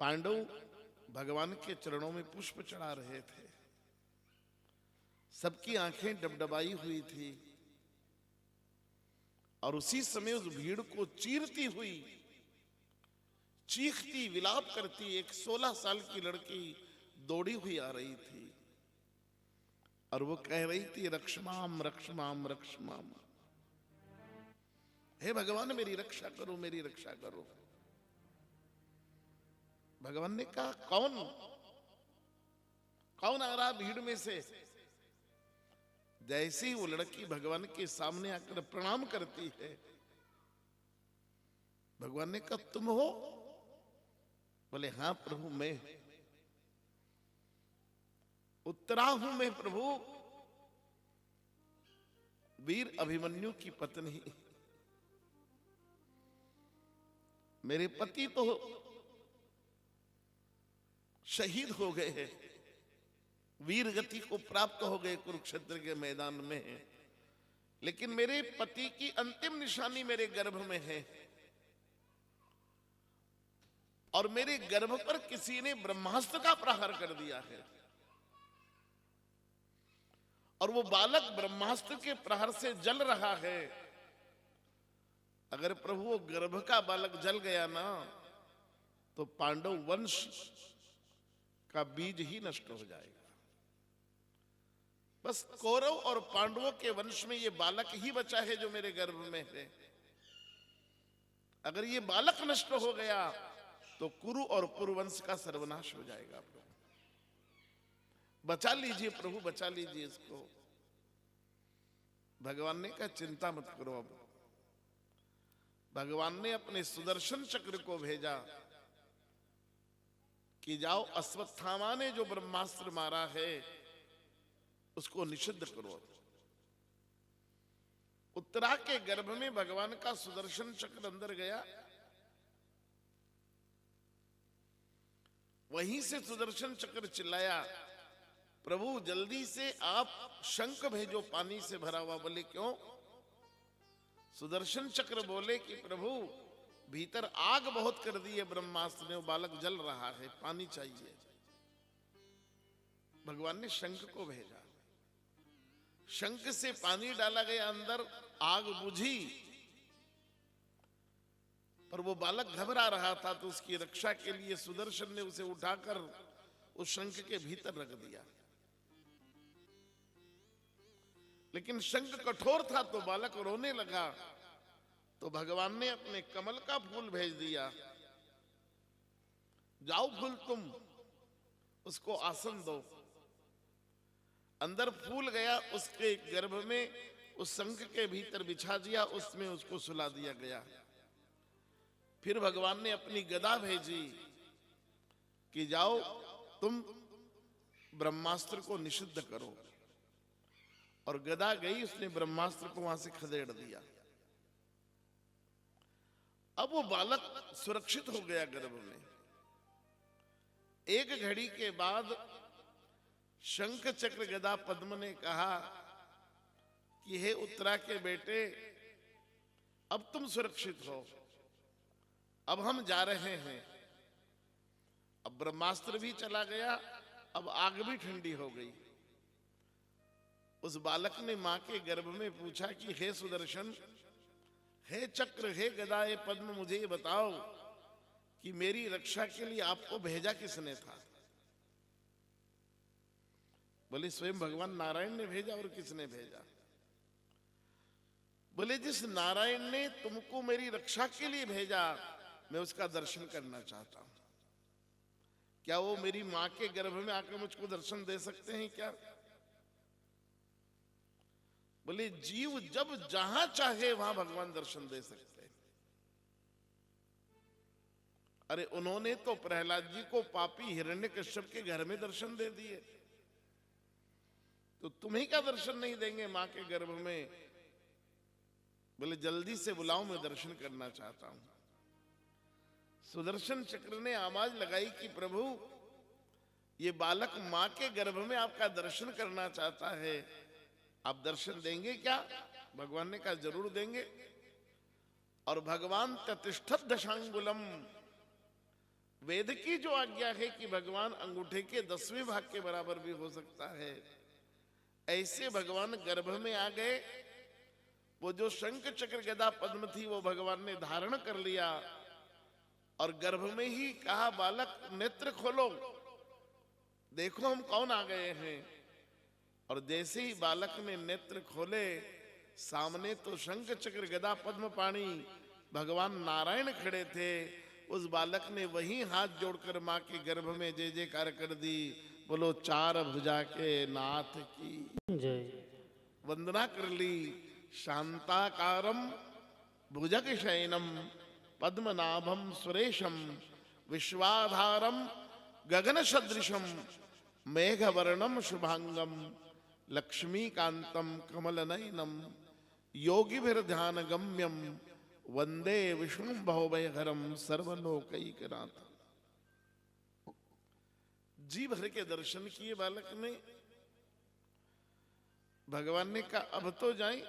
पांडव भगवान के चरणों में पुष्प चढ़ा रहे थे। सबकी आंखें डबडबाई हुई थी और उसी समय उस भीड़ को चीरती हुई, चीखती, विलाप करती एक 16 साल की लड़की दौड़ी हुई आ रही थी और वो कह रही थी, रक्षमाम रक्षमाम रक्षमाम, हे भगवान मेरी रक्षा करो, मेरी रक्षा करो। भगवान ने कहा, कौन कौन आ रहा भीड़ में से? जैसे ही वो लड़की भगवान के सामने आकर प्रणाम करती है, भगवान ने कहा, तुम हो? बोले, हां प्रभु मैं। उत्तरा हूं मैं प्रभु, वीर अभिमन्यु की पत्नी। मेरे पति तो शहीद हो गए हैं, वीर गति को प्राप्त हो गए कुरुक्षेत्र के मैदान में, लेकिन मेरे पति की अंतिम निशानी मेरे गर्भ में है और मेरे गर्भ पर किसी ने ब्रह्मास्त्र का प्रहार कर दिया है और वो बालक ब्रह्मास्त्र के प्रहार से जल रहा है। अगर प्रभु वो गर्भ का बालक जल गया ना, तो पांडव वंश का बीज ही नष्ट हो जाएगा। बस कौरव और पांडवों के वंश में ये बालक ही बचा है जो मेरे गर्भ में है। अगर ये बालक नष्ट हो गया तो कुरु और पुरुवंश का सर्वनाश हो जाएगा। प्रभु बचा लीजिए, प्रभु बचा लीजिए इसको। भगवान ने कहा, चिंता मत करो। अब भगवान ने अपने सुदर्शन चक्र को भेजा कि जाओ, अश्वत्थामा ने जो ब्रह्मास्त्र मारा है उसको निषिद्ध करो। उत्तरा के गर्भ में भगवान का सुदर्शन चक्र अंदर गया, वहीं से सुदर्शन चक्र चिल्लाया, प्रभु जल्दी से आप शंख भेजो पानी से भरा हुआ। बोले, क्यों? सुदर्शन चक्र बोले कि प्रभु भीतर आग बहुत कर दी है ब्रह्मास्त्र ने, वो बालक जल रहा है, पानी चाहिए। भगवान ने शंख को भेजा, शंख से पानी डाला गया अंदर, आग बुझी, पर वो बालक घबरा रहा था तो उसकी रक्षा के लिए सुदर्शन ने उसे उठाकर उस शंख के भीतर रख दिया। लेकिन शंख कठोर था तो बालक रोने लगा, तो भगवान ने अपने कमल का फूल भेज दिया, जाओ फूल तुम उसको आसन दो। अंदर फूल गया, उसके गर्भ में उस शंख के भीतर बिछा दिया, उसमें उसको सुला दिया गया। फिर भगवान ने अपनी गदा भेजी कि जाओ तुम ब्रह्मास्त्र को निषिद्ध करो, और गदा गई, उसने ब्रह्मास्त्र को वहां से खदेड़ दिया। अब वो बालक सुरक्षित हो गया गर्भ में। एक घड़ी के बाद शंख चक्र गदा पद्म ने कहा कि हे उत्तरा के बेटे, अब तुम सुरक्षित हो, अब हम जा रहे हैं। अब ब्रह्मास्त्र भी चला गया, अब आग भी ठंडी हो गई। उस बालक ने मां के गर्भ में पूछा कि हे सुदर्शन, हे चक्र, हे गदा, हे पद्म, मुझे ये बताओ कि मेरी रक्षा के लिए आपको भेजा किसने था? बोले, स्वयं भगवान नारायण ने भेजा। और किसने भेजा? बोले, जिस नारायण ने तुमको मेरी रक्षा के लिए भेजा, मैं उसका दर्शन करना चाहता हूं। क्या वो मेरी मां के गर्भ में आकर मुझको दर्शन दे सकते हैं क्या? बोले, जीव जब जहां चाहे वहां भगवान दर्शन दे सकते हैं। अरे उन्होंने तो प्रहलाद जी को पापी हिरण्यकश्यप के घर में दर्शन दे दिए, तो तुम्हें क्या दर्शन नहीं देंगे मां के गर्भ में? बोले, जल्दी से बुलाओ, मैं दर्शन करना चाहता हूं। सुदर्शन चक्र ने आवाज लगाई कि प्रभु, ये बालक मां के गर्भ में आपका दर्शन करना चाहता है, आप दर्शन देंगे क्या? भगवान ने कहा, जरूर देंगे। और भगवान ततिष्ठत दशांगुलम, वेद की जो आज्ञा है कि भगवान अंगूठे के 10वें भाग के बराबर भी हो सकता है, ऐसे भगवान गर्भ में आ गए। वो जो शंख चक्र गदा पद्म थी वो भगवान ने धारण कर लिया और गर्भ में ही कहा, बालक नेत्र खोलो, देखो हम कौन आ गए हैं। और जैसे ही बालक ने नेत्र खोले, सामने तो शंख चक्र गदा पद्म पाणी भगवान नारायण खड़े थे। उस बालक ने वही हाथ जोड़कर मां के गर्भ में जय जयकार कर दी, बोलो चार भुजा के नाथ की जय। वंदना कर ली। शांताकारम भुजग शयनम पद्मनाभम सुरेशम विश्वाधारम गगन सदृशम मेघवर्णम शुभांगम लक्ष्मीकांतम कमलनयनम योगिभिर्ध्यान गम्यम वंदे विष्णु भवभयहरम सर्वलोकैकनाथ। जी भर के दर्शन किए बालक ने। भगवान ने कहा अब तो जाएं।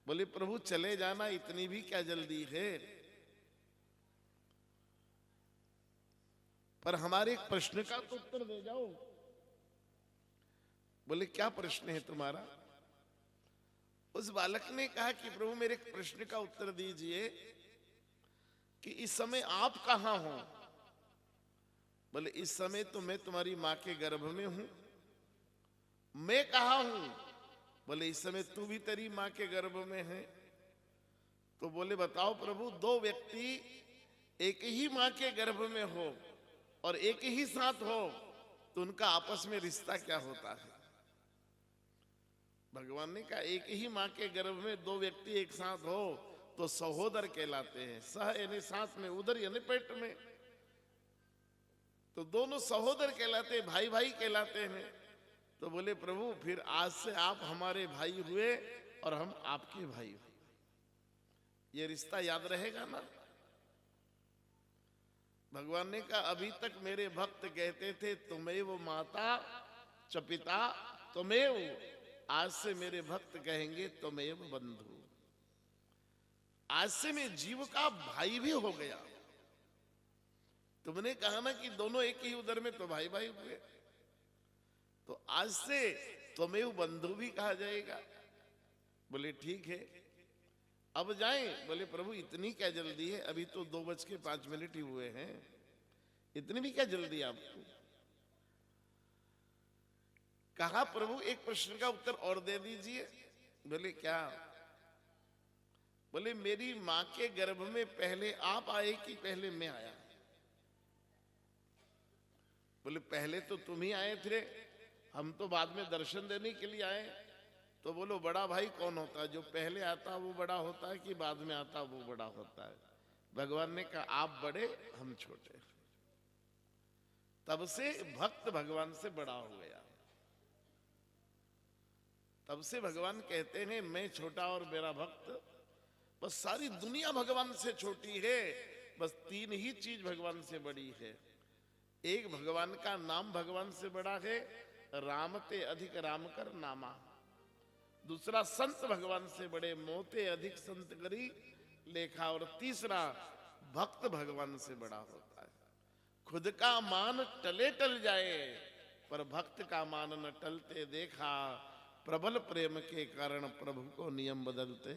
बोले प्रभु चले जाना, इतनी भी क्या जल्दी है। पर हमारे एक प्रश्न का तो उत्तर दे जाओ। बोले क्या प्रश्न है तुम्हारा। उस बालक ने कहा कि प्रभु मेरे एक प्रश्न का उत्तर दीजिए कि इस समय आप कहां हो। बोले इस समय तो मैं तुम्हारी मां के गर्भ में हूं। मैं कहा हूं। बोले इस समय तू भी तेरी मां के गर्भ में है। तो बोले बताओ प्रभु, दो व्यक्ति एक ही मां के गर्भ में हो और एक ही साथ हो तो उनका आपस में रिश्ता क्या होता है। भगवान ने कहा एक ही मां के गर्भ में दो व्यक्ति एक साथ हो तो सहोदर कहलाते हैं। सह यानी साथ में, उदर यानी पेट में, तो दोनों सहोदर कहलाते हैं, भाई भाई कहलाते हैं। तो बोले प्रभु फिर आज से आप हमारे भाई हुए और हम आपके भाई हुए, ये रिश्ता याद रहेगा ना। भगवान ने कहा अभी तक मेरे भक्त कहते थे तुमेव माता च पिता तुमेव, आज से मेरे भक्त कहेंगे तुमेव बंधु। आज से मैं जीव का भाई भी हो गया। तुमने कहा ना कि दोनों एक ही उदर में, तो भाई भाई हुए, तो आज से तुमेव बंधु भी कहा जाएगा। बोले ठीक है अब जाएं। बोले प्रभु इतनी क्या जल्दी है, अभी तो 2:05 ही हुए हैं, इतनी भी क्या जल्दी आपको। कहा प्रभु एक प्रश्न का उत्तर और दे दीजिए। बोले क्या। बोले मेरी मां के गर्भ में पहले आप आए कि पहले मैं आया। बोले पहले तो तुम ही आए थे, हम तो बाद में दर्शन देने के लिए आए। तो बोलो बड़ा भाई कौन होता है, जो पहले आता वो बड़ा होता है कि बाद में आता वो बड़ा होता है। भगवान ने कहा आप बड़े हम छोटे। तब से भक्त भगवान से बड़ा हो गया। तब से भगवान कहते हैं मैं छोटा और मेरा भक्त, बस सारी दुनिया भगवान से छोटी है, बस 3 ही चीज भगवान से बड़ी है। एक भगवान का नाम भगवान से बड़ा है, राम ते अधिक राम कर नामा। दूसरा संत भगवान से बड़े, मोते अधिक संत करी लेखा। और तीसरा भक्त भगवान से बड़ा होता है। खुद का मान टले टल जाए पर भक्त का मान न टलते देखा। प्रबल प्रेम के कारण प्रभु को नियम बदलते